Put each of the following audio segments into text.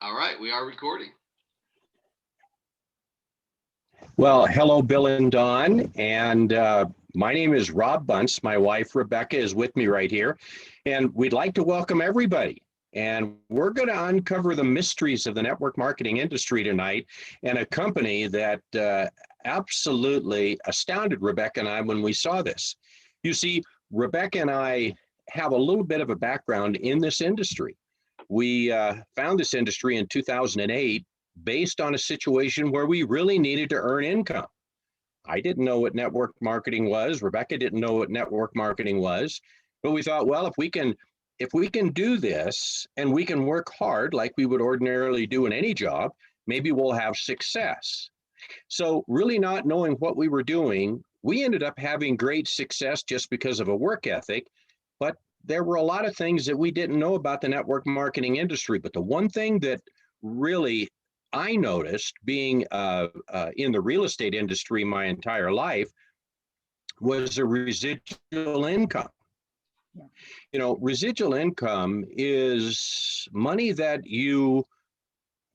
All right, we are recording. Well, hello, Bill and Don. And my name is Rob Bunce. My wife, Rebecca, is with me right here. And we'd like to welcome everybody. And we're going to uncover the mysteries of the network marketing industry tonight, and a company that absolutely astounded Rebecca and I when we saw this. You see, Rebecca and I have a little bit of a background in this industry. We found this industry in 2008 based on a situation where we really needed to earn income. I didn't know what network marketing was. Rebecca didn't know what network marketing was, but we thought, well, if we can do this and we can work hard like we would ordinarily do in any job, maybe we'll have success. So really not knowing what we were doing, we ended up having great success just because of a work ethic, but there were a lot of things that we didn't know about the network marketing industry. But the one thing that really I noticed being in the real estate industry my entire life was a residual income. Yeah. You know, residual income is money that you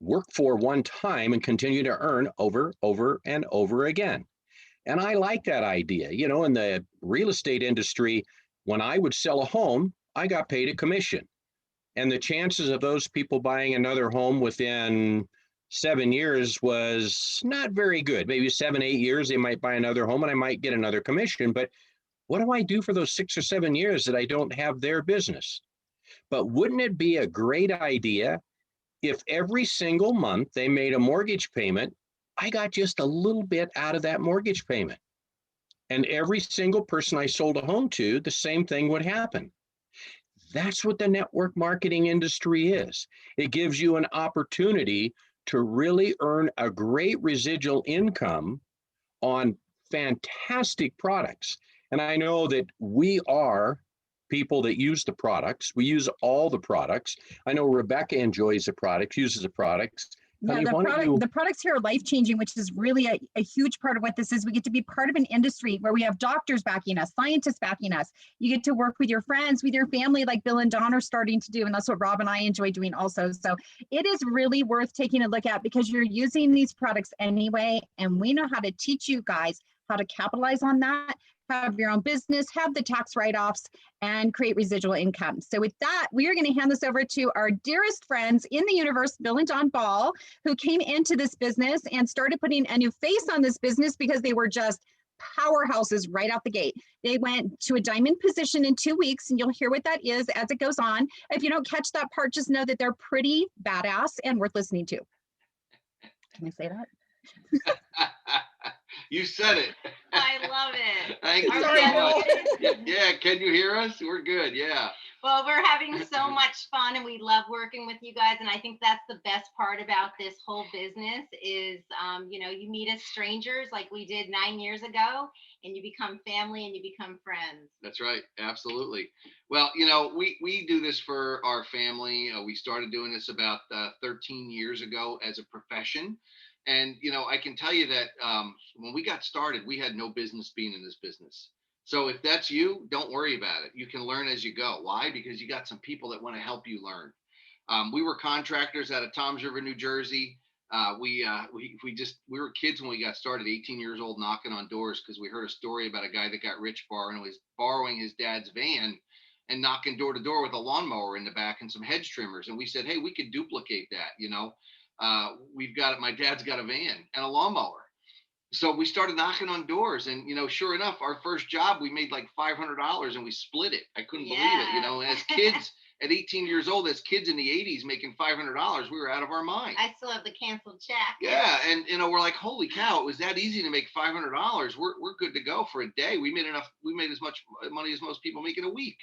work for one time and continue to earn over and over again. And I like that idea. You know, in the real estate industry, when I would sell a home, I got paid a commission. And the chances of those people buying another home within 7 years was not very good. Maybe 7, 8 years, they might buy another home and I might get another commission. But what do I do for those 6 or 7 years that I don't have their business? But wouldn't it be a great idea if every single month they made a mortgage payment, I got just a little bit out of that mortgage payment? And every single person I sold a home to, the same thing would happen. That's what the network marketing industry is. It gives you an opportunity to really earn a great residual income on fantastic products. And I know that we are people that use the products. We use all the products. I know Rebecca enjoys the products, uses the products. Yeah, the products here are life-changing, which is really a huge part of what this is. We get to be part of an industry where we have doctors backing us, scientists backing us. You get to work with your friends, with your family, like Bill and Don are starting to do, and that's what Rob and I enjoy doing also. So it is really worth taking a look at because you're using these products anyway, and we know how to teach you guys how to capitalize on that, have your own business, have the tax write-offs, and create residual income. So with that, we are going to hand this over to our dearest friends in the universe, Bill and Don Ball, who came into this business and started putting a new face on this business because they were just powerhouses right out the gate. They went to a diamond position in 2 weeks, and you'll hear what that is as it goes on. If you don't catch that part, just know that they're pretty badass and worth listening to. Can I say that? You said it. I love it. Thank you Sorry, so much. Yeah, can you hear us? We're good, yeah. Well, we're having so much fun and we love working with you guys. And I think that's the best part about this whole business is, you meet as strangers like we did 9 years ago and you become family and you become friends. That's right. Absolutely. Well, we do this for our family. We started doing this about 13 years ago as a profession. And, I can tell you that when we got started, we had no business being in this business. So if that's you, don't worry about it. You can learn as you go. Why? Because you got some people that want to help you learn. We were contractors out of Toms River, New Jersey. We were kids when we got started, 18 years old, knocking on doors because we heard a story about a guy that got rich borrowing his dad's van and knocking door to door with a lawnmower in the back and some hedge trimmers. And we said, hey, we could duplicate that, my dad's got a van and a lawnmower. So we started knocking on doors and, sure enough, our first job, we made like $500 and we split it. I couldn't believe it. And as kids at 18 years old, as kids in the 80s making $500, we were out of our mind. I still have the canceled check. Yeah. And, we're like, holy cow, it was that easy to make $500. We're good to go for a day. We made as much money as most people make in a week.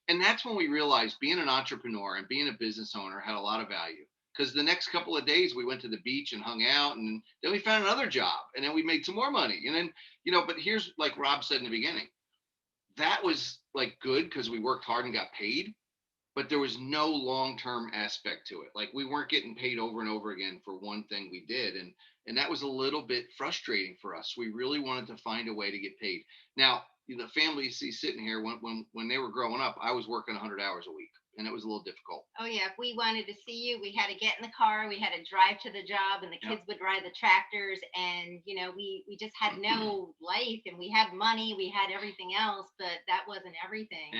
And that's when we realized being an entrepreneur and being a business owner had a lot of value. Because the next couple of days we went to the beach and hung out, and then we found another job, and then we made some more money. And then, but here's, like Rob said in the beginning, that was like good because we worked hard and got paid, but there was no long-term aspect to it. Like we weren't getting paid over and over again for one thing we did. And that was a little bit frustrating for us. We really wanted to find a way to get paid. Now, the family you see sitting here, when they were growing up, I was working 100 hours a week. and it was a little difficult. Oh yeah, if we wanted to see you, we had to get in the car, we had to drive to the job, and the Yep. kids would ride the tractors, and we just had no life, and we had money, we had everything else, but that wasn't everything.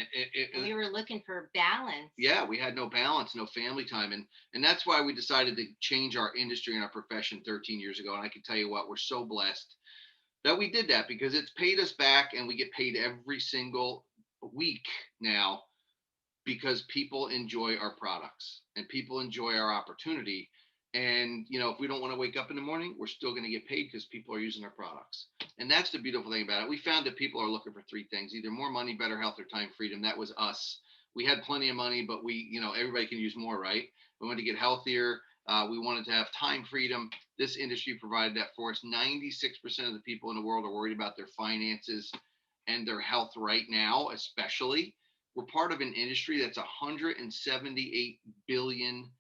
And we were looking for balance. Yeah, we had no balance, no family time, and that's why we decided to change our industry and our profession 13 years ago. And I can tell you what, we're so blessed that we did that, because it's paid us back, and we get paid every single week now, because people enjoy our products and people enjoy our opportunity. And if we don't want to wake up in the morning, we're still going to get paid because people are using our products. And that's the beautiful thing about it. We found that people are looking for three things: either more money, better health, or time freedom. That was us. We had plenty of money, but everybody can use more, right? We wanted to get healthier. We wanted to have time freedom. This industry provided that for us. 96% of the people in the world are worried about their finances and their health right now, especially. We're part of an industry that's $178 billion,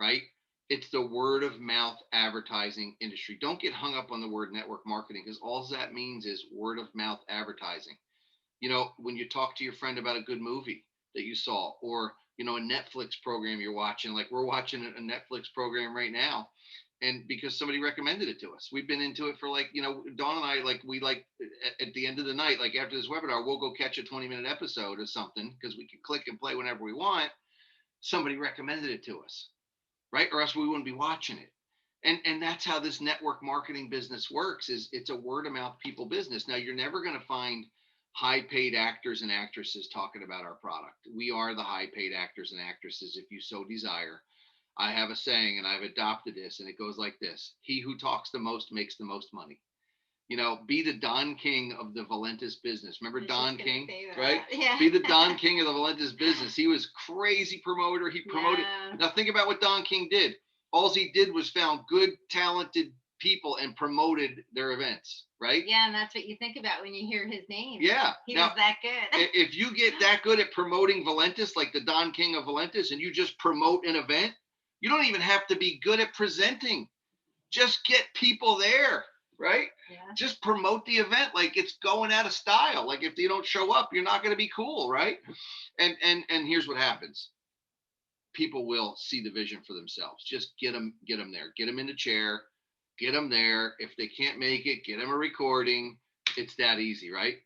right? It's the word of mouth advertising industry. Don't get hung up on the word network marketing, because all that means is word of mouth advertising. When you talk to your friend about a good movie that you saw, or, a Netflix program you're watching, like we're watching a Netflix program right now. And because somebody recommended it to us, we've been into it for Dawn and I, at the end of the night, like after this webinar, we'll go catch a 20-minute episode or something, because we can click and play whenever we want. Somebody recommended it to us, right? Or else we wouldn't be watching it. And that's how this network marketing business works. Is it's a word of mouth people business. Now, you're never going to find high paid actors and actresses talking about our product. We are the high paid actors and actresses, if you so desire. I have a saying, and I've adopted this, and it goes like this: he who talks the most makes the most money. Be the Don King of the Valentus business. Remember Don King, right? Yeah. Be the Don King of the Valentus business. He was crazy promoter. He promoted. Yeah. Now think about what Don King did. All he did was found good, talented people and promoted their events, right? Yeah, and that's what you think about when you hear his name. Yeah. He Now, was that good. If you get that good at promoting Valentus, like the Don King of Valentus, and you just promote an event, you don't even have to be good at presenting. Just get people there, right? Yeah. Just promote the event like it's going out of style. Like if you don't show up, you're not going to be cool, right? And here's what happens: people will see the vision for themselves. Just get them there. Get them in the chair. Get them there. If they can't make it, get them a recording. It's that easy, right?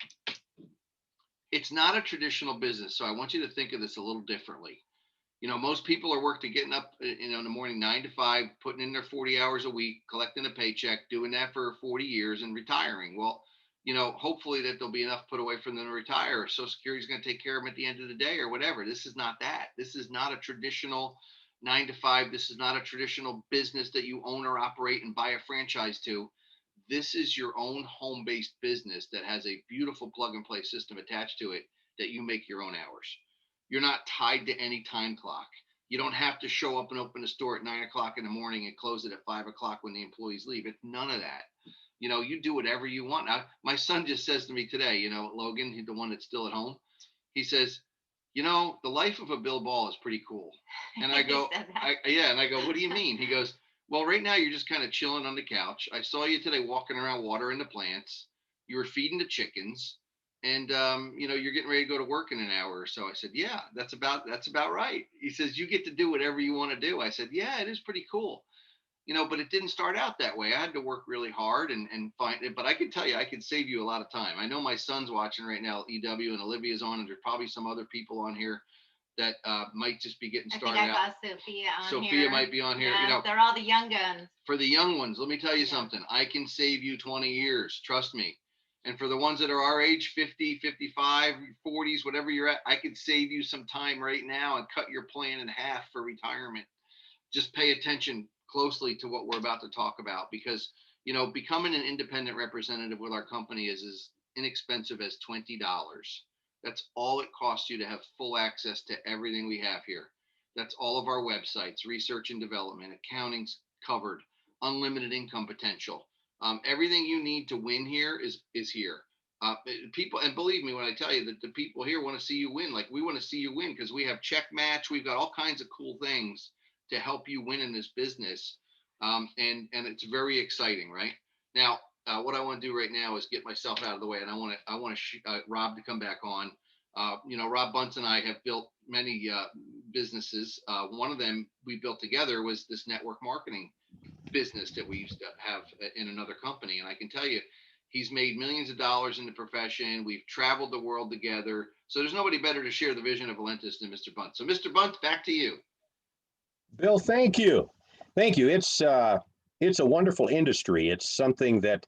It's not a traditional business, so I want you to think of this a little differently. Most people are getting up, in the morning, 9 to 5, putting in their 40 hours a week, collecting a paycheck, doing that for 40 years and retiring. Well, hopefully that there'll be enough put away for them to retire. Social Security is going to take care of them at the end of the day or whatever. This is not that. This is not a traditional 9 to 5. This is not a traditional business that you own or operate and buy a franchise to. This is your own home-based business that has a beautiful plug-and-play system attached to it that you make your own hours. You're not tied to any time clock. You don't have to show up and open the store at 9 o'clock in the morning and close it at 5 o'clock when the employees leave. It's none of that. You do whatever you want. My son just says to me today, Logan, he's the one that's still at home. He says, the life of a Bill Ball is pretty cool. And I go, and I go, what do you mean? He goes, well, right now you're just kind of chilling on the couch. I saw you today walking around watering the plants. You were feeding the chickens. And, you're getting ready to go to work in an hour or so. I said, yeah, that's about right. He says, you get to do whatever you want to do. I said, yeah, it is pretty cool. But it didn't start out that way. I had to work really hard and find it. But I can tell you, I could save you a lot of time. I know my son's watching right now, EW, and Olivia's on, and there's probably some other people on here that might just be getting started out. I think I saw Sophia on here. Sophia might be on here. Yeah, they're all the young guns. For the young ones, let me tell you something. I can save you 20 years. Trust me. And for the ones that are our age, 50, 55, 40s, whatever you're at, I could save you some time right now and cut your plan in half for retirement. Just pay attention closely to what we're about to talk about, because, becoming an independent representative with our company is as inexpensive as $20. That's all it costs you to have full access to everything we have here. That's all of our websites, research and development, accounting's covered, unlimited income potential. Everything you need to win here is here. People, and believe me when I tell you that the people here want to see you win. Like, we want to see you win because we have check match. We've got all kinds of cool things to help you win in this business. And it's very exciting, right? Now, what I want to do right now is get myself out of the way, and I want Rob to come back on. Rob Bunce and I have built many businesses. One of them we built together was this network marketing business that we used to have in another company. And I can tell you, he's made millions of dollars in the profession. We've traveled the world together. So there's nobody better to share the vision of Valentus than Mr. Bunce. So Mr. Bunce, back to you. Bill, thank you. Thank you. It's a wonderful industry. It's something that,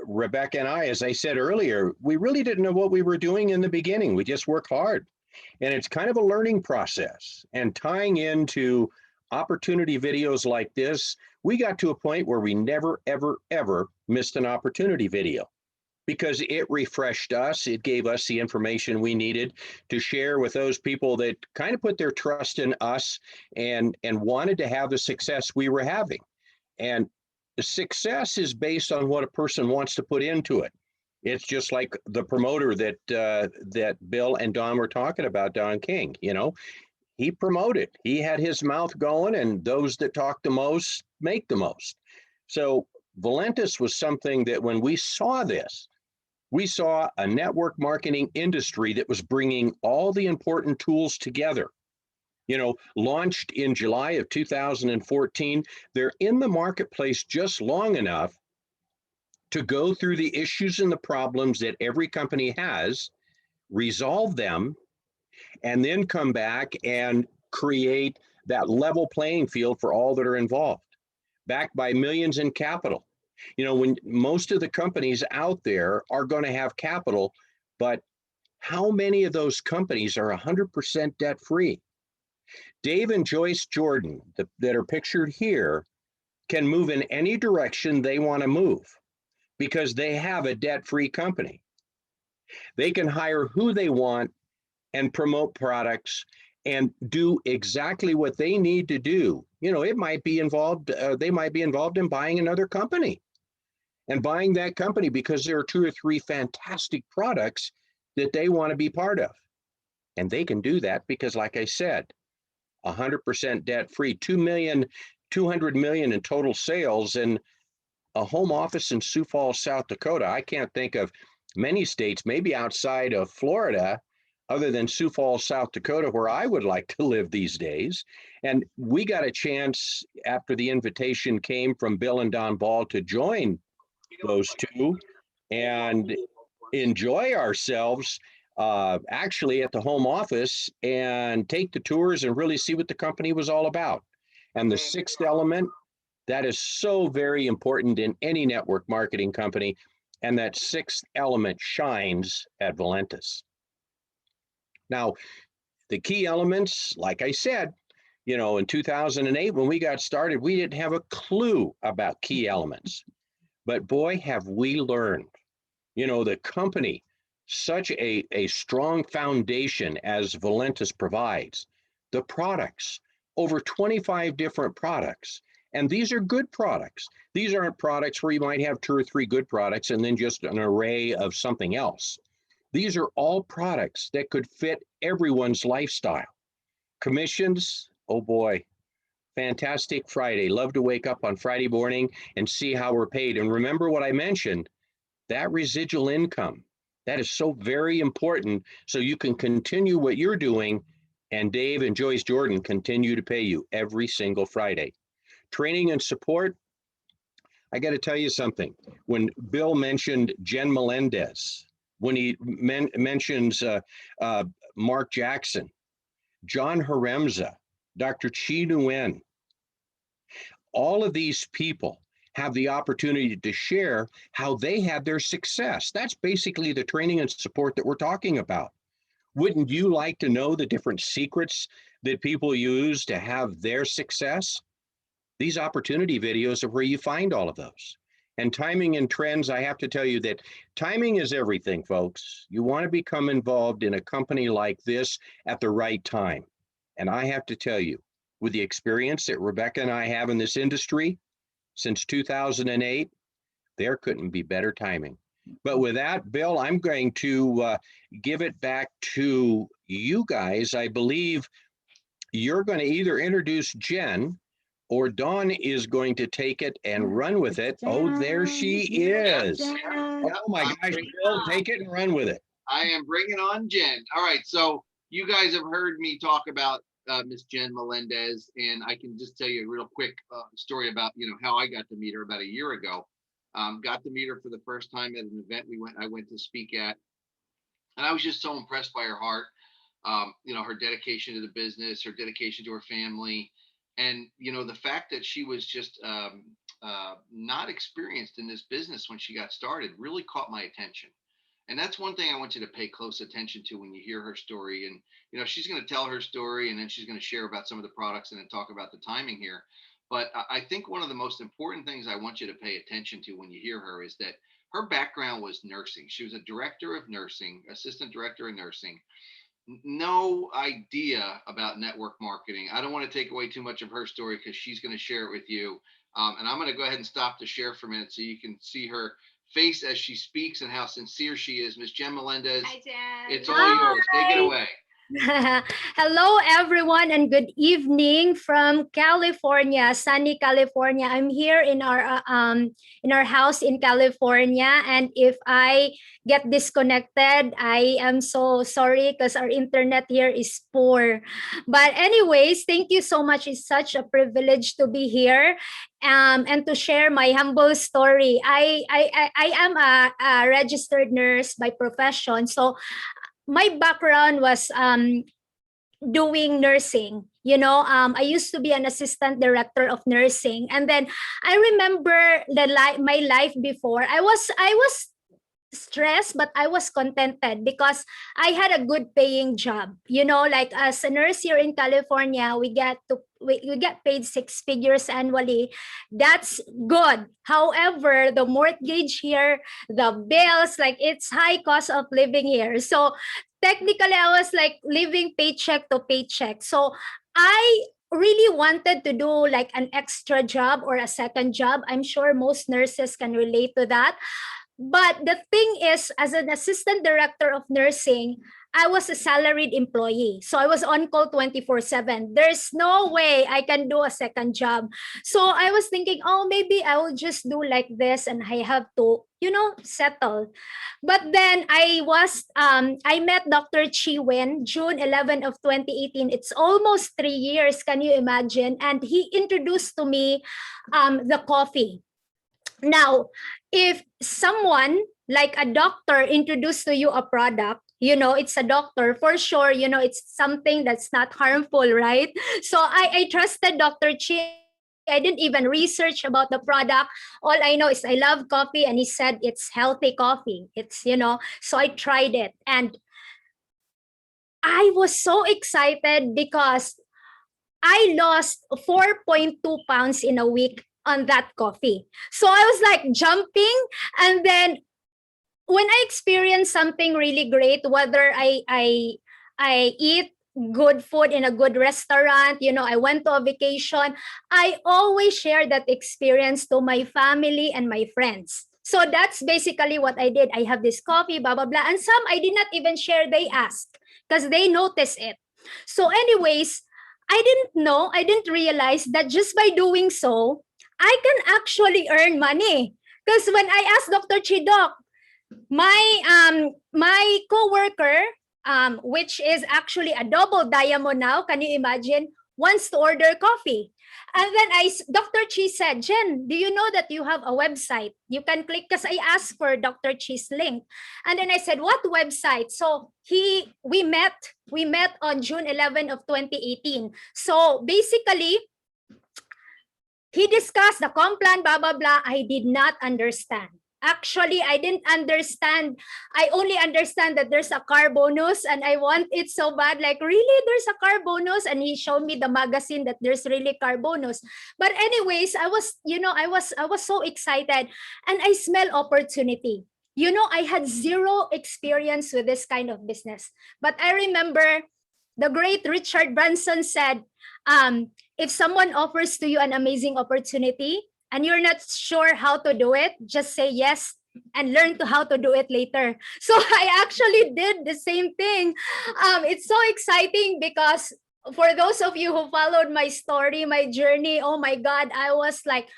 Rebecca and I, as I said earlier, we really didn't know what we were doing in the beginning. We just work hard. And it's kind of a learning process. And tying into opportunity videos like this, we got to a point where we never, ever, ever missed an opportunity video because it refreshed us. It gave us the information we needed to share with those people that kind of put their trust in us and wanted to have the success we were having. And the success is based on what a person wants to put into it. It's just like the promoter that Bill and Don were talking about, Don King, he promoted. He had his mouth going, and those that talk the most make the most. So Valentus was something that when we saw this, we saw a network marketing industry that was bringing all the important tools together. Launched in July of 2014. They're in the marketplace just long enough to go through the issues and the problems that every company has, resolve them, and then come back and create that level playing field for all that are involved, backed by millions in capital. When most of the companies out there are going to have capital, but how many of those companies are 100% debt free? Dave and Joyce Jordan, that are pictured here, can move in any direction they want to move because they have a debt-free company. They can hire who they want and promote products and do exactly what they need to do. It might be involved, they might be involved in buying another company and buying that company because there are 2 or 3 fantastic products that they want to be part of. And they can do that because, like I said, 100% debt-free, $200 million in total sales, and a home office in Sioux Falls, South Dakota. I can't think of many states, maybe outside of Florida, other than Sioux Falls, South Dakota, where I would like to live these days. And we got a chance after the invitation came from Bill and Don Ball to join those two and enjoy ourselves actually at the home office and take the tours and really see what the company was all about. And the 6th element, that is so very important in any network marketing company. And that 6th element shines at Valentus. Now, the key elements, like I said, in 2008, when we got started, we didn't have a clue about key elements. But boy, have we learned. The company, such a strong foundation as Valentus provides, the products, over 25 different products. And these are good products. These aren't products where you might have 2 or 3 good products and then just an array of something else. These are all products that could fit everyone's lifestyle. Commissions, oh boy, fantastic Friday. Love to wake up on Friday morning and see how we're paid. And remember what I mentioned, that residual income, that is so very important so you can continue what you're doing and Dave and Joyce Jordan continue to pay you every single Friday. Training and support, I got to tell you something. When Bill mentioned Jen Melendez, when he mentions Mark Jackson, John Haremza, Dr. Chi Nguyen, all of these people have the opportunity to share how they had their success. That's basically the training and support that we're talking about. Wouldn't you like to know the different secrets that people use to have their success? These opportunity videos are where you find all of those. And timing and trends, I have to tell you that timing is everything, folks. You want to become involved in a company like this at the right time. And I have to tell you, with the experience that Rebecca and I have in this industry since 2008, there couldn't be better timing. But with that, Bill, I'm going to give it back to you guys. I believe you're going to either introduce Jen or Dawn is going to take it and run with it. Oh, there she is. Oh my gosh, Bill, take it and run with it. I am bringing on Jen. All right, so you guys have heard me talk about Miss Jen Melendez, and I can just tell you a real quick story about how I got to meet her about a year ago. Got to meet her for the first time at an event I went to speak at, and I was just so impressed by her heart. Her dedication to the business, her dedication to her family, and the fact that she was just not experienced in this business when she got started really caught my attention. And that's one thing I want you to pay close attention to when you hear her story. And she's going to tell her story, and then she's going to share about some of the products and then talk about the timing here. But I think one of the most important things I want you to pay attention to when you hear her is that her background was nursing. She was a director of nursing, assistant director of nursing. No idea about network marketing. I don't want to take away too much of her story because she's going to share it with you. And I'm going to go ahead and stop the share for a minute so you can see her face as she speaks and how sincere she is. Miss Jen Melendez, Hi, Jen. it's all yours. Take it away. Hello, everyone, and good evening from California, sunny California. I'm here in our house in California, and if I get disconnected, I am so sorry because our internet here is poor. But anyways, thank you so much. It's such a privilege to be here. And to share my humble story. I am a registered nurse by profession, so my background was doing nursing. I used to be an assistant director of nursing, and then I remember my life before. I was stressed, but I was contented because I had a good paying job. Like as a nurse here in California, we get paid 6 figures annually. That's good. However, the mortgage here, the bills, like it's high cost of living here. So technically I was like living paycheck to paycheck. So I really wanted to do like an extra job or a second job. I'm sure most nurses can relate to that. But the thing is, as an assistant director of nursing, I was a salaried employee. So I was on call 24/7. There's no way I can do a second job. So I was thinking, oh, maybe I will just do like this and I have to, settle. But then I met Dr. Chi Wen, June 11 of 2018. It's almost 3 years, can you imagine? And he introduced to me the coffee. Now, if someone like a doctor introduced to you a product, it's a doctor, for sure, it's something that's not harmful, right? So I trusted Dr. Chi. I didn't even research about the product. All I know is I love coffee, and he said it's healthy coffee. It's, so I tried it. And I was so excited because I lost 4.2 pounds in a week on that coffee. So I was like jumping, and then when I experience something really great, whether I eat good food in a good restaurant, I went to a vacation, I always share that experience to my family and my friends. So that's basically what I did. I have this coffee, blah, blah, blah. And some I did not even share. They asked because they noticed it. So anyways, I didn't realize that just by doing so, I can actually earn money. Because when I asked Dr. Chidok, my coworker, which is actually a double diamond now, can you imagine, wants to order coffee. And then Dr. Chi said, Jen, do you know that you have a website? You can click, because I asked for Dr. Chi's link. And then I said, what website? So we met on June 11 of 2018. So basically, he discussed the comp plan, blah, blah, blah. I did not understand. Actually, I didn't understand. I only understand that there's a car bonus, and I want it so bad. Like, really, there's a car bonus? And he showed me the magazine that there's really car bonus. But anyways, I was so excited, and I smell opportunity. I had zero experience with this kind of business. But I remember the great Richard Branson said, if someone offers to you an amazing opportunity and you're not sure how to do it, just say yes and learn how to do it later. So I actually did the same thing. It's so exciting because for those of you who followed my story, my journey, oh my God, I was like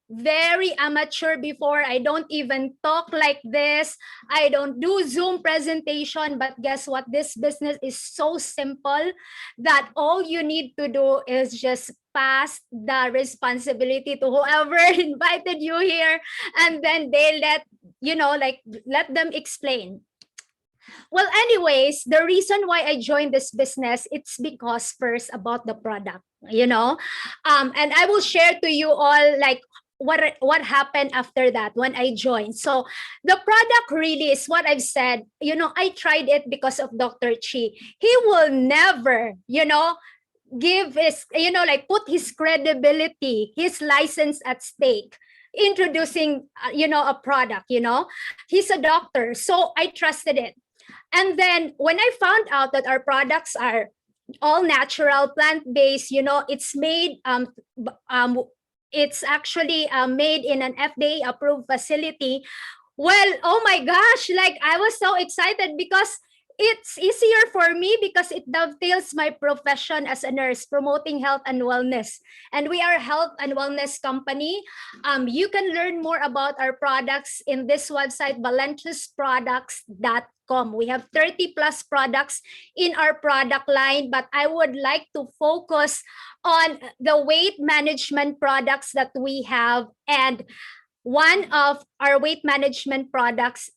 very amateur before. I don't even talk like this. I don't do Zoom presentation, but guess what? This business is so simple that all you need to do is just pass the responsibility to whoever invited you here, and then they let them explain. Well, anyways, the reason why I joined this business, it's because first about the product, and I will share to you all like what happened after that when I joined. So the product really is what I've said. I tried it because of Dr. Chi. He will never, give his, put his credibility, his license at stake introducing, a product. He's a doctor, so I trusted it. And then when I found out that our products are all natural, plant-based, it's made, it's actually made in an FDA-approved facility. Well, oh my gosh, like I was so excited because it's easier for me because it dovetails my profession as a nurse, promoting health and wellness. And we are a health and wellness company. You can learn more about our products in this website, valentusproducts.com. We have 30 plus products in our product line, but I would like to focus on the weight management products that we have. And one of our weight management products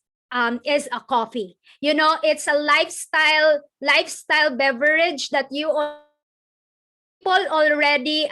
is a coffee. It's a lifestyle beverage that people already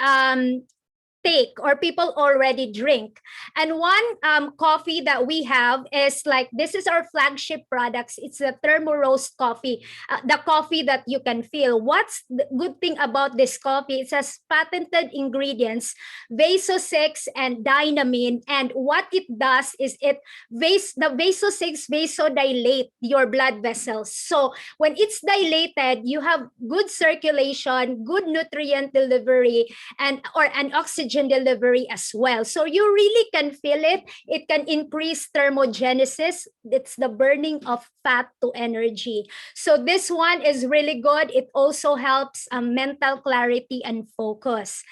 take or people already drink. And one coffee that we have is like, this is our flagship products. It's the thermo roast coffee, the coffee that you can feel. What's the good thing about this coffee? It has patented ingredients, Vaso-6 and Dynamine. And what it does is the Vaso-6 vasodilate your blood vessels. So when it's dilated, you have good circulation, good nutrient delivery, and an oxygen delivery as well. So you really can feel it. It can increase thermogenesis. It's the burning of fat to energy. So this one is really good. It also helps mental clarity and focus.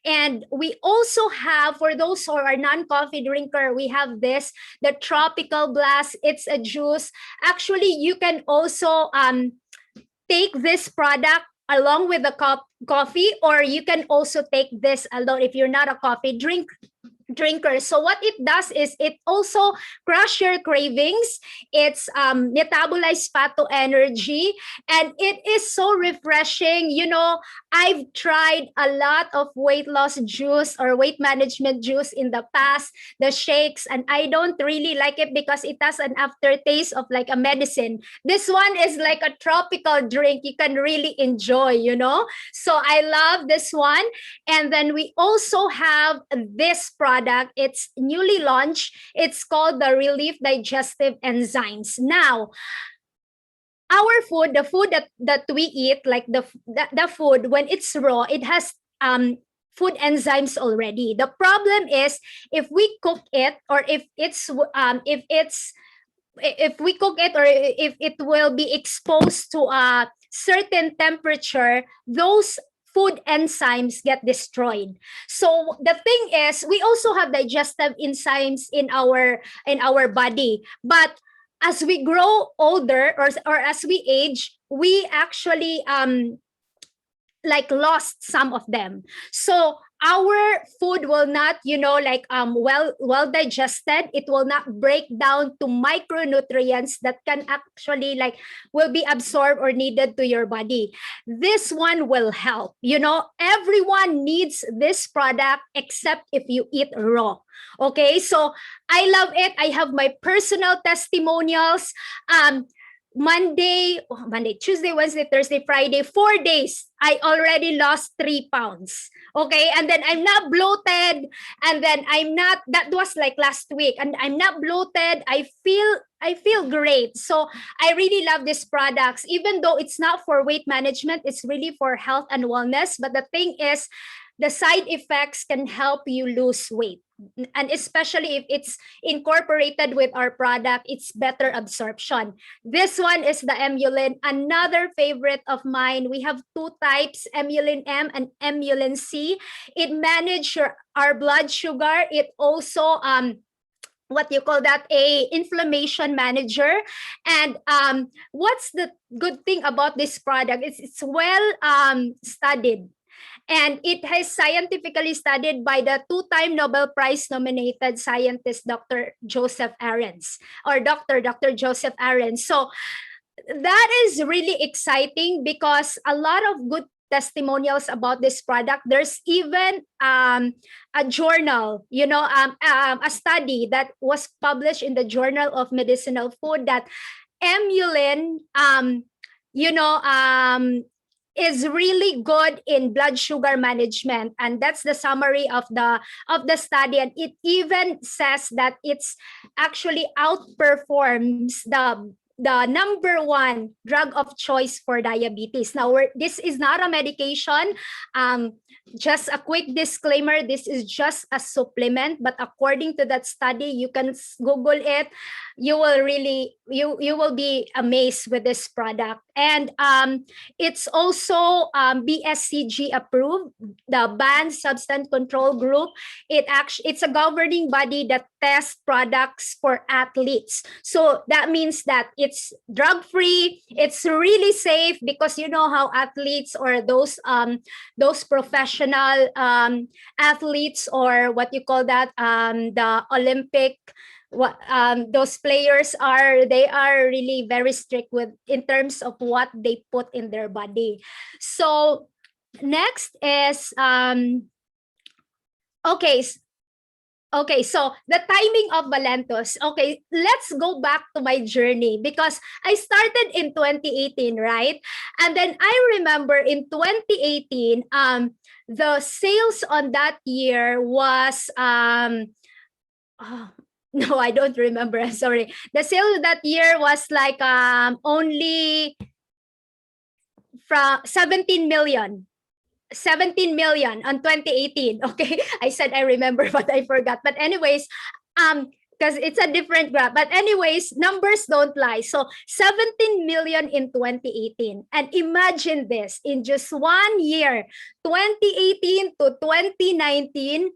And we also have, for those who are non-coffee drinker, we have this, the Tropical Blast. It's a juice. Actually, you can also take this product along with the coffee, or you can also take this alone if you're not a coffee drinker. So what it does is it also crush your cravings. It's metabolized fat to energy, and it is so refreshing. I've tried a lot of weight loss juice or weight management juice in the past, the shakes, and I don't really like it because it has an aftertaste of like a medicine. This one is like a tropical drink you can really enjoy, So I love this one. And then we also have this product. It's newly launched. It's called the Relief Digestive Enzymes. Now, our food, the food that we eat, like the food, when it's raw, it has food enzymes already. The problem is if we cook it, or if we cook it, or if it will be exposed to a certain temperature, those food enzymes get destroyed. So the thing is, we also have digestive enzymes in our body, but as we grow older, or as we age, we actually lost some of them. So our food will not, well digested. It will not break down to micronutrients that can actually will be absorbed or needed to your body. This one will help. Everyone needs this product except if you eat raw. Okay, so I love it. I have my personal testimonials. Monday, Tuesday, Wednesday, Thursday, Friday, 4 days, I already lost 3 pounds. Okay, and then I'm not bloated, and then that was like last week, and I'm not bloated. I feel great. So I really love these products, even though it's not for weight management, it's really for health and wellness. But the thing is, the side effects can help you lose weight. and especially if it's incorporated with our product, it's better absorption. This one is the Emulin, another favorite of mine. We have two types, Emulin M and Emulin C. It manages our blood sugar. It also what you call that, a inflammation manager. And what's the good thing about this product? It's well studied, and it has scientifically studied by the two-time Nobel Prize nominated scientist, Dr. Joseph Ahrens, or Dr. Joseph Ahrens. So that is really exciting because a lot of good testimonials about this product. There's even a journal, a study that was published in the Journal of Medicinal Food that Emulin, is really good in blood sugar management, and that's the summary of the study. And it even says that it's actually outperforms the number one drug of choice for diabetes. Now, this is not a medication. Just a quick disclaimer, this is just a supplement, but according to that study, you can Google it. You will really, you will be amazed with this product. And it's also BSCG approved, the Banned Substance Control Group. It's a governing body that tests products for athletes. So that means that it's drug-free, it's really safe, because you know how athletes or those professional athletes, or what you call that, the Olympic, those players they are really very strict with in terms of what they put in their body. So next is okay, so the timing of Valentus. Okay, let's go back to my journey, because I started in 2018, right? And then I remember in 2018, the sales on that year was no, I don't remember. I'm sorry. The sale that year was like only from 17 million. 17 million on 2018. Okay, I said I remember, but I forgot. But anyways, because it's a different graph. But anyways, numbers don't lie. So 17 million in 2018. And imagine this, in just 1 year, 2018 to 2019,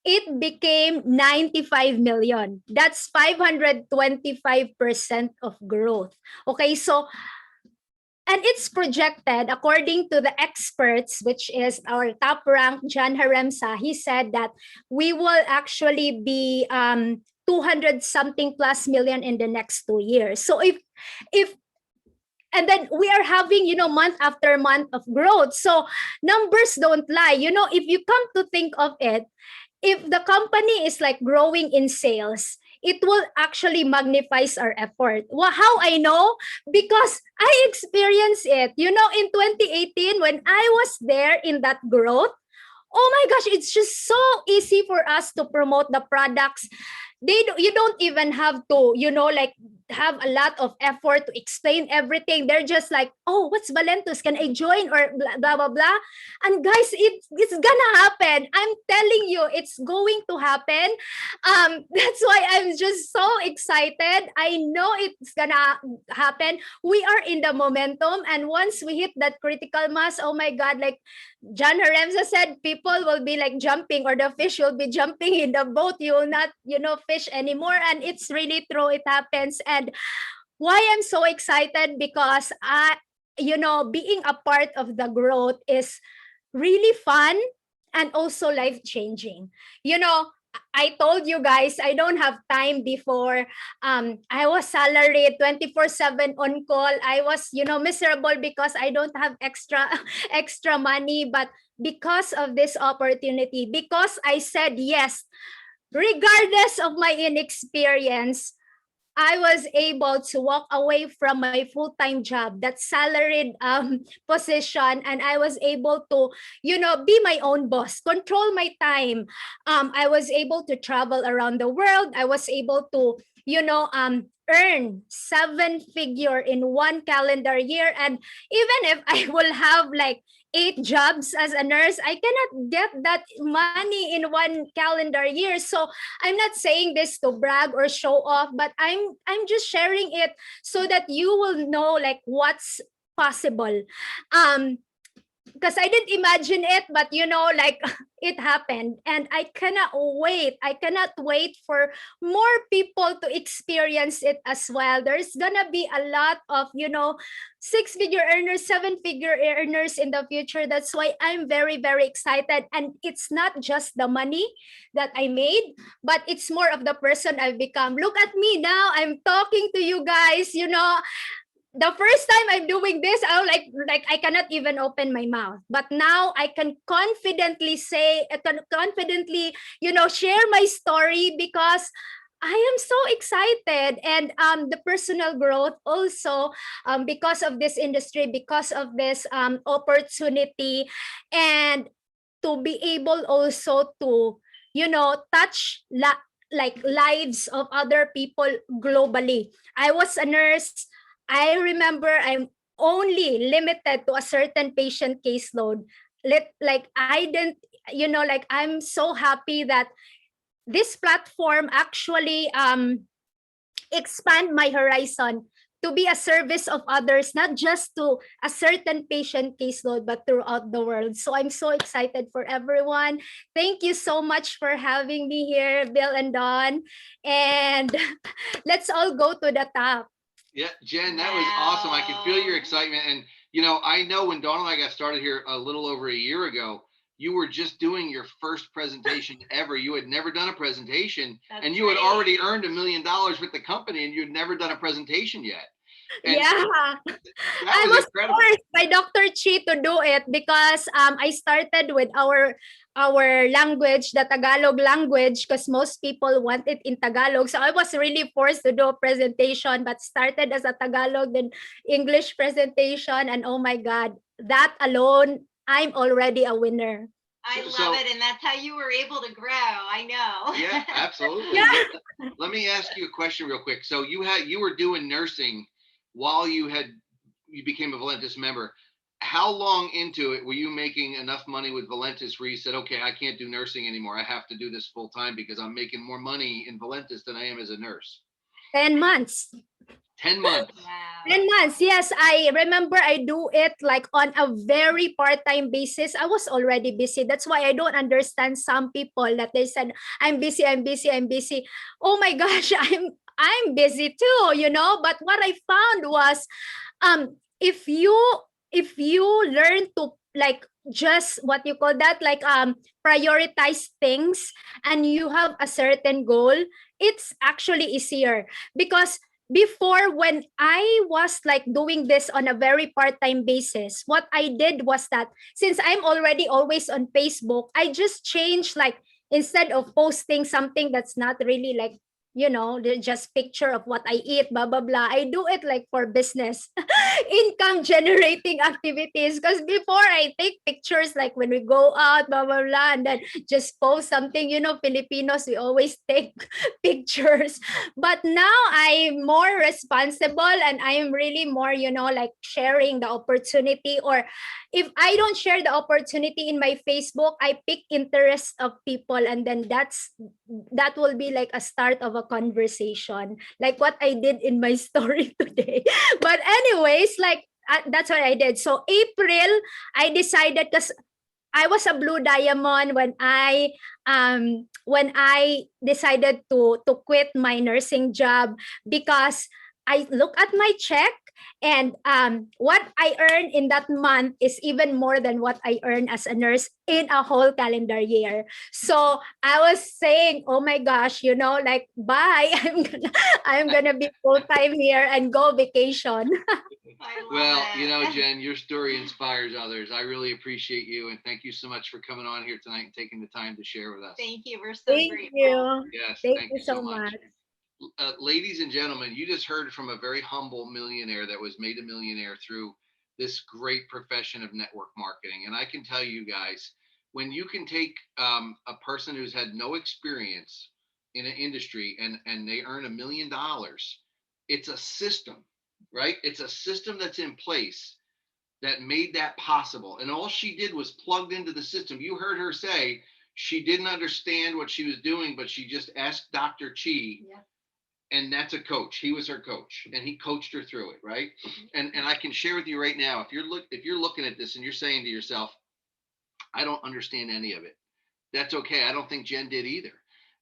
it became 95 million. That's 525% of growth. Okay, so, and it's projected, according to the experts, which is our top rank, John Haremsa, he said that we will actually be 200 something plus million in the next 2 years. So if and then we are having, month after month of growth. So numbers don't lie. If you come to think of it, if the company is like growing in sales, it will actually magnifies our effort. Well, how I know? Because I experienced it. In 2018, when I was there in that growth, oh my gosh, it's just so easy for us to promote the products. You don't even have to, have a lot of effort to explain everything. They're just like, oh, what's Valentus? Can I join? Or blah, blah, blah, blah. And guys, it's gonna happen. I'm telling you, it's going to happen. That's why I'm just so excited. I know it's gonna happen. We are in the momentum. And once we hit that critical mass, oh my God, like John Haremsa said, people will be like jumping, or the fish will be jumping in the boat. You will not, fish anymore. And it's really true. It happens. And why I'm so excited, because being a part of the growth is really fun and also life-changing. I told you guys, I don't have time before. I was salaried 24/7 on call. I was, miserable because I don't have extra money. But because of this opportunity, because I said yes, regardless of my inexperience, I was able to walk away from my full-time job, that salaried position, and I was able to, be my own boss, control my time. I was able to travel around the world. I was able to, earn 7-figure in 1 calendar year. And even if I will have like 8 jobs as a nurse. I cannot get that money in one calendar year. So I'm not saying this to brag or show off, but I'm just sharing it so that you will know like what's possible. Because I didn't imagine it, but you know, like it happened, and I cannot wait. I cannot wait for more people to experience it as well. There's gonna be a lot of, you know, 6-figure earners, 7-figure earners in the future. That's why I'm very, very excited. And it's not just the money that I made, but it's more of the person I've become. Look at me now. I'm talking to you guys, you know. The first time I'm doing this, I was like I cannot even open my mouth. But now I can confidently say, I can confidently, you know, share my story because I am so excited. And the personal growth also, because of this industry, because of this opportunity, and to be able also to, you know, touch like lives of other people globally. I was a nurse. I remember I'm only limited to a certain patient caseload. Like I didn't, you know, like I'm so happy that this platform actually expand my horizon to be a service of others, not just to a certain patient caseload, but throughout the world. So I'm so excited for everyone. Thank you so much for having me here, Bill and Dawn. And let's all go to the top. Yeah, Jen, that was awesome. I could feel your excitement. And, you know, I know when Dawn and I got started here a little over a year ago, you were just doing your first presentation ever. You had never done a presentation. And you had already earned $1 million with the company, and you'd never done a presentation yet. And yeah, I was incredible. forced by Dr. Chi to do it because I started with our language, the Tagalog language, because most people want it in Tagalog. So I was really forced to do a presentation, but started as a Tagalog, then English presentation, and oh my God, that alone, I'm already a winner. I love it, and that's how you were able to grow. I know. Yeah, absolutely. Yeah. Let me ask you a question real quick. So you were doing nursing while you became a Valentus member. How long into it were you making enough money with Valentus where you said, okay, I can't do nursing anymore. I have to do this full time because I'm making more money in Valentus than I am as a nurse? 10 months. 10 months. Wow. 10 months. Yes, I remember I do it like on a very part-time basis. I was already busy. That's why I don't understand some people that they said, I'm busy, I'm busy, I'm busy. Oh my gosh, I'm busy too, you know. But what I found was if you learn to like just what you call that, like prioritize things, and you have a certain goal, it's actually easier. Because before, when I was like doing this on a very part-time basis, what I did was that since I'm already always on Facebook, I just changed, like, instead of posting something that's not really like, you know, just picture of what I eat, blah, blah, blah. I do it like for business, income generating activities. Because before I take pictures like when we go out, blah, blah, blah, and then just post something, you know, Filipinos, we always take pictures. But now I'm more responsible, and I'm really more, you know, like sharing the opportunity. Or if I don't share the opportunity in my Facebook, I pick interest of people, and then that will be like a start of a conversation, like what I did in my story today. But anyways, like that's what I did. So April, I decided, because I was a blue diamond when I decided to quit my nursing job, because I look at my check, and what I earn in that month is even more than what I earn as a nurse in a whole calendar year. So I was saying, oh my gosh, you know, like, bye. I'm gonna be full time here and go vacation. Well, you know, Jen, your story inspires others. I really appreciate you, and thank you so much for coming on here tonight and taking the time to share with us. Thank you. We're so Thank grateful. you. Yes, Thank you so much. Ladies and gentlemen, you just heard from a very humble millionaire that was made a millionaire through this great profession of network marketing. And I can tell you guys, when you can take a person who's had no experience in an industry and they earn $1 million, it's a system, right? It's a system that's in place that made that possible. And all she did was plugged into the system. You heard her say she didn't understand what she was doing, but she just asked Dr. Chi. Yeah. And that's a coach. He was her coach, and he coached her through it, right? And I can share with you right now, if you're looking at this and you're saying to yourself, I don't understand any of it, that's okay. I don't think Jen did either.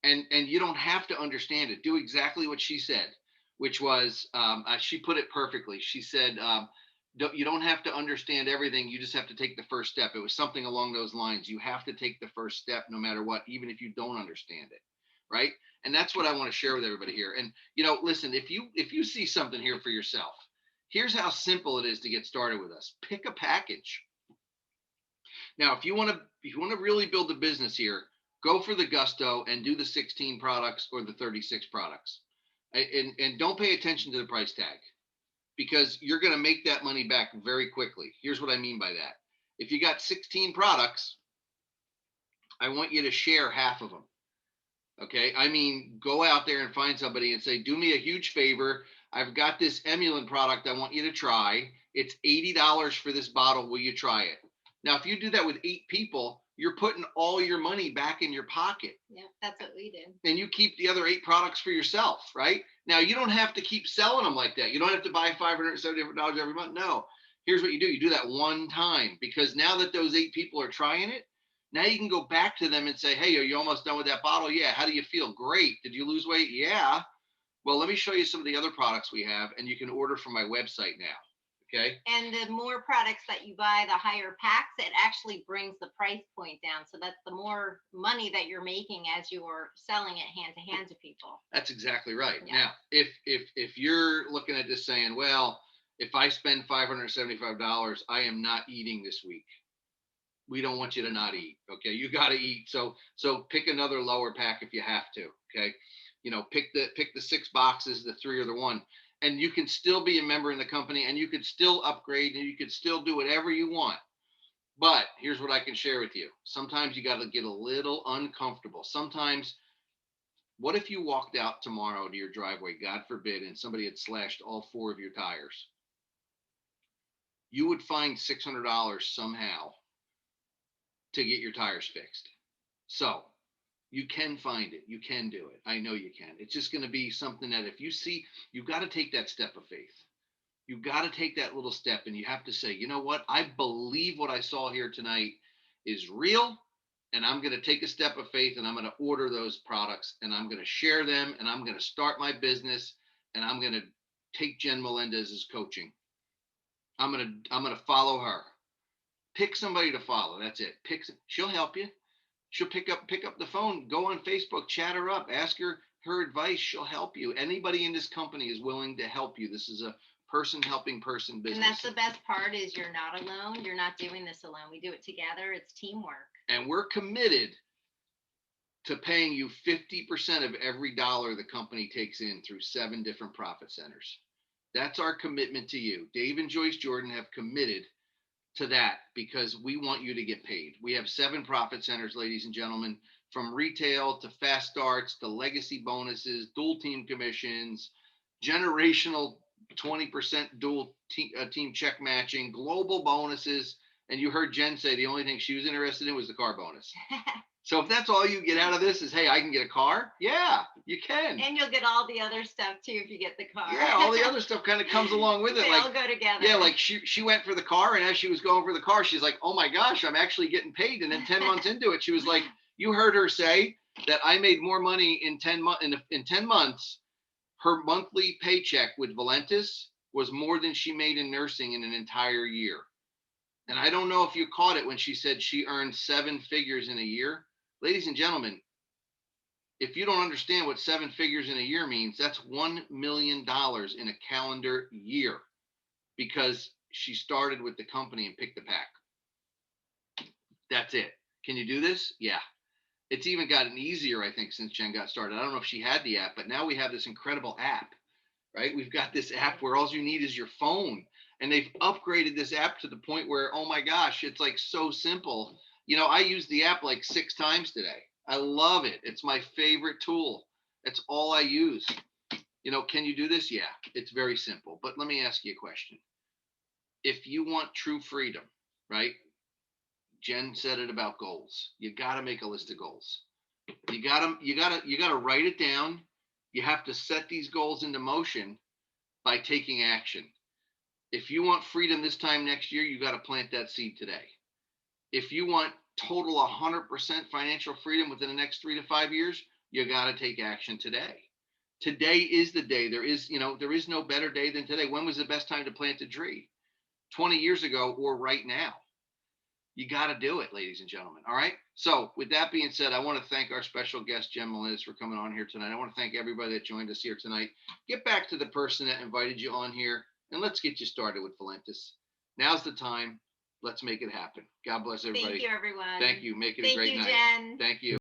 And you don't have to understand it. Do exactly what she said, which was she put it perfectly. She said, you don't have to understand everything. You just have to take the first step. It was something along those lines. You have to take the first step no matter what, even if you don't understand it, right? And that's what I want to share with everybody here. And listen, if you see something here for yourself, here's how simple it is to get started with us. Pick a package. Now, if you want to really build a business here, go for the gusto and do the 16 products or the 36 products. And don't pay attention to the price tag, because you're going to make that money back very quickly. Here's what I mean by that. If you got 16 products, I want you to share half of them. Okay. I mean, go out there and find somebody and say, do me a huge favor. I've got this Emulant product I want you to try. It's $80 for this bottle. Will you try it? Now, if you do that with 8 people, you're putting all your money back in your pocket. Yeah, that's what we did. And you keep the other 8 products for yourself, right? Now, you don't have to keep selling them like that. You don't have to buy $570 every month. No, here's what you do. You do that one time, because now that those 8 people are trying it, now you can go back to them and say, hey, are you almost done with that bottle? Yeah. How do you feel? Great. Did you lose weight? Yeah. Well, let me show you some of the other products we have, and you can order from my website now. Okay. And the more products that you buy, the higher packs, it actually brings the price point down. So that's the more money that you're making as you're selling it hand to hand to people. That's exactly right. Yeah. Now, if you're looking at this saying, well, if I spend $575, I am not eating this week. We don't want you to not eat. Okay. You got to eat. So pick another lower pack if you have to. Okay. Pick the 6 boxes, the 3 or the 1. And you can still be a member in the company, and you could still upgrade, and you could still do whatever you want. But here's what I can share with you. Sometimes you got to get a little uncomfortable. Sometimes, what if you walked out tomorrow to your driveway, God forbid, and somebody had slashed all 4 of your tires? You would find $600 somehow to get your tires fixed. So you can find it. You can do it. I know you can. It's just going to be something that if you see, you've got to take that step of faith. You've got to take that little step, and you have to say, you know what? I believe what I saw here tonight is real, and I'm going to take a step of faith, and I'm going to order those products, and I'm going to share them, and I'm going to start my business, and I'm going to take Jen Melendez's coaching. I'm going to follow her. Pick somebody to follow. That's it. She'll help you. She'll pick up the phone, go on Facebook, chat her up, ask her advice. She'll help you. Anybody in this company is willing to help you. This is a person helping person business. And that's the best part, is you're not alone. You're not doing this alone. We do it together. It's teamwork. And we're committed to paying you 50% of every dollar the company takes in through 7 different profit centers. That's our commitment to you. Dave and Joyce Jordan have committed to that, because we want you to get paid. We have 7 profit centers, ladies and gentlemen, from retail to fast starts to legacy bonuses, dual team commissions, generational 20% dual team check matching, global bonuses. And you heard Jen say the only thing she was interested in was the car bonus. So if that's all you get out of this is, hey, I can get a car. Yeah, you can. And you'll get all the other stuff too if you get the car. Yeah, all the other stuff kind of comes along with it. They like, all go together. Yeah, like she went for the car, and as she was going for the car, she's like, oh my gosh, I'm actually getting paid. And then 10 months into it, she was like, you heard her say that I made more money in 10 months. Her monthly paycheck with Valentus was more than she made in nursing in an entire year. And I don't know if you caught it when she said she earned 7 figures in a year. Ladies and gentlemen, if you don't understand what 7 figures in a year means, that's $1 million in a calendar year, because she started with the company and picked the pack. That's it. Can you do this? Yeah. It's even gotten easier, I think, since Jen got started. I don't know if she had the app, but now we have this incredible app, right? We've got this app where all you need is your phone, and they've upgraded this app to the point where, oh my gosh, it's like so simple. I used the app like 6 times today. I love it. It's my favorite tool. It's all I use. Can you do this? Yeah, it's very simple. But let me ask you a question. if you want true freedom, right? Jen said it about goals. You got to make a list of goals. You got to write it down. You have to set these goals into motion by taking action. If you want freedom this time next year, you got to plant that seed today. If you want total 100% financial freedom within the next 3 to 5 years, you got to take action today. Today is the day. There is no better day than today. When was the best time to plant a tree? 20 years ago or right now? You got to do it, ladies and gentlemen. All right. So with that being said, I want to thank our special guest, Jen Melendez, for coming on here tonight. I want to thank everybody that joined us here tonight. Get back to the person that invited you on here, and let's get you started with Valentus. Now's the time. Let's make it happen. God bless everybody. Thank you, everyone. Thank you. Make it a Thank great you, night. Jen. Thank you.